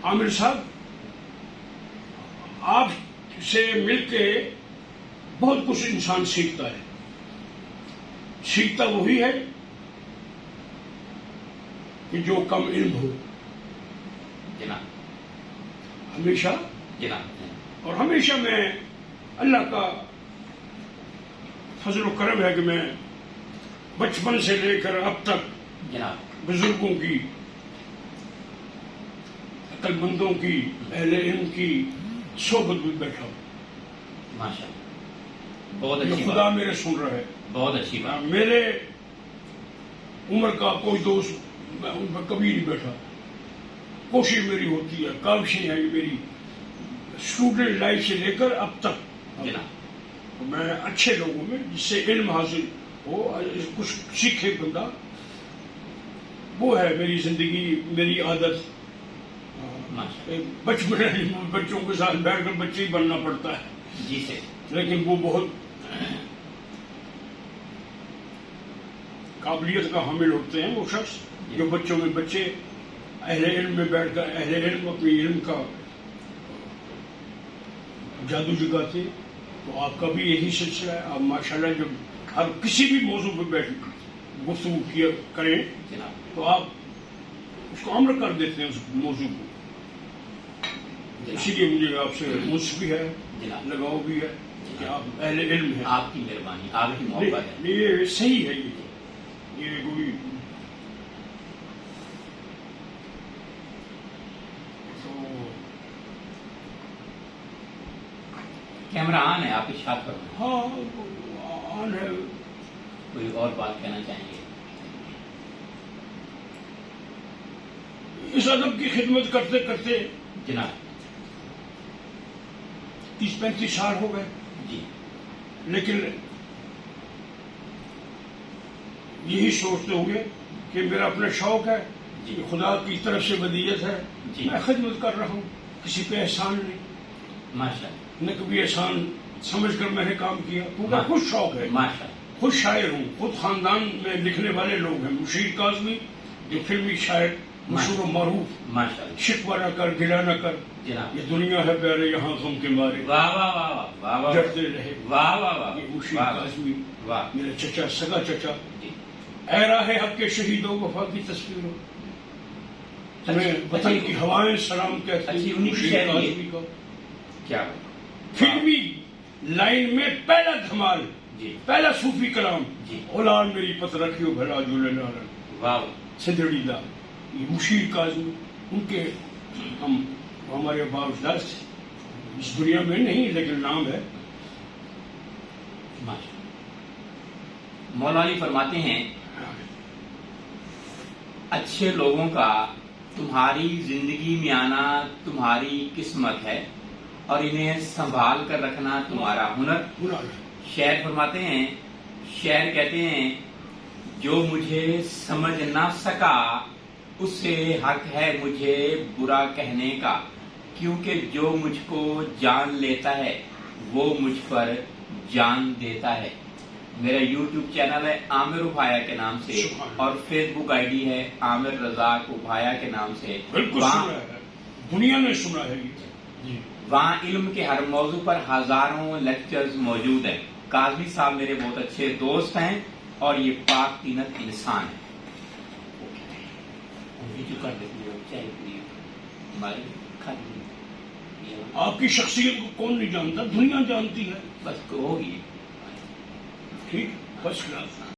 عامر صاحب آپ سے مل کے بہت کچھ انسان سیکھتا ہے. سیکھتا وہی ہے کہ جو کم علم ہو. جناب ہمیشہ جناب اور ہمیشہ میں اللہ کا فضل و کرم ہے کہ میں بچپن سے لے کر اب تک جناب بزرگوں کی، عقل مندوں کی، اہل علم کی صحبت میں بیٹھا ہوں. ماشاء اللہ بہت جو اچھی خدا بات، میرے سن رہا ہے. بہت اچھی بات. میرے عمر کا کوئی دوست میں ان پر کبھی نہیں بیٹھا. کوشش میری ہوتی ہے، کاوشیں ہیں میری اسٹوڈنٹ لائف سے لے کر اب تک. جناب میں اچھے لوگوں میں جس سے علم حاصل ہو، کچھ سیکھے بندہ، وہ ہے میری زندگی، میری عادت. ماشاء بچپن بچوں کے ساتھ بیٹھ کر بچے ہی بننا پڑتا ہے، اللہ جی سے لیکن وہ بہت قابلیت کا حامل ہوتے ہیں وہ شخص جو بچوں میں بچے اہل علم میں بیٹھ کر اہل علم اپنی علم کا جادو جگاتے. تو آپ کا بھی یہی سلسلہ ہے. آپ ماشاءاللہ جب ہر کسی بھی موضوع پہ بیٹھ گفتگو کیا کریں جناب تو آپ اس کو عمل کر دیتے ہیں اس موضوع کو. اسی لیے مجھے آپ سے انس بھی ہے، جناب لگاؤ بھی ہے کہ آپ اہل علم ہیں. آپ کی مہربانی، آپ کی محبت ہے. نہیں، یہ صحیح ہے. یہ کوئی تو کیمرہ آن ہے، آپ ارشاد فرمائیں. ہاں آن ہے. کوئی اور بات کہنا چاہیں گے؟ اس ادب کی خدمت کرتے کرتے جناب 30-35 سال ہو گئے، جی لیکن یہی سوچتے ہوئے کہ میرا اپنا شوق ہے، جی کہ خدا کی طرف سے ودیعت ہے، جی میں خدمت کر رہا ہوں. کسی پہ احسان نہیں، ماشاء اللہ نہ کبھی احسان سمجھ کر میں نے کام کیا. پورا خود شوق ہے. ماشاء اللہ خود شاعر ہوں، خود خاندان میں لکھنے والے لوگ ہیں. مشیر کاظمی جو فلمی شاعر مشہور و معروف، ماشاء اللہ شکوہ نہ کر گلا نہ کر، جناب یہ دنیا ہے پیارے یہاں غم کے مارے، واہ واہ واہ واہ واہ واہ جڑتے رہے. واہ واہ واہ یہ مشیر واہ کاظمی واہ میرا چچا، سگا چچا. جی اے راہ حق کے شہیدوں وفا کی تصویر ہو، تمہیں وطن کی ہوائیں سلام کہتی. اچھی انہی کی مشیر شاعری ہے. کاظمی کا کیا فلمی لائن میں پہلا دھمال، جی پہلا صوفی کلام، جی اولاد میری پت رکھیو بھلا جھولے نارن واہ سدڑی دا. یہ مشیر کاظمی، ان کے ہمارے باپ اجداد اس دنیا میں نہیں لیکن نام ہے. ماشاء اللہ. مولا علی فرماتے ہیں اچھے لوگوں کا تمہاری زندگی میں آنا تمہاری قسمت ہے اور انہیں سنبھال کر رکھنا تمہارا ہنر. شاعر فرماتے ہیں، شاعر کہتے ہیں جو مجھے سمجھ نہ سکا اسے حق ہے مجھے برا کہنے کا، کیونکہ جو مجھ کو جان لیتا ہے وہ مجھ پر جان دیتا ہے. میرا یوٹیوب چینل ہے عامر ابھایا کے نام سے اور فیس بک آئی ڈی ہے عامر رزاق ابھایا کے نام سے. بالکل سنا ہے، دنیا نے سنا ہے. جی وہاں علم کے ہر موضوع پر ہزاروں لیکچرز موجود ہیں. کاظمی صاحب میرے بہت اچھے دوست ہیں اور یہ پاک تینت انسان ہے. آپ کی شخصیت کو کون نہیں جانتا، دنیا جانتی ہے. بس ہوگی ٹھیک، فرسٹ کلاس.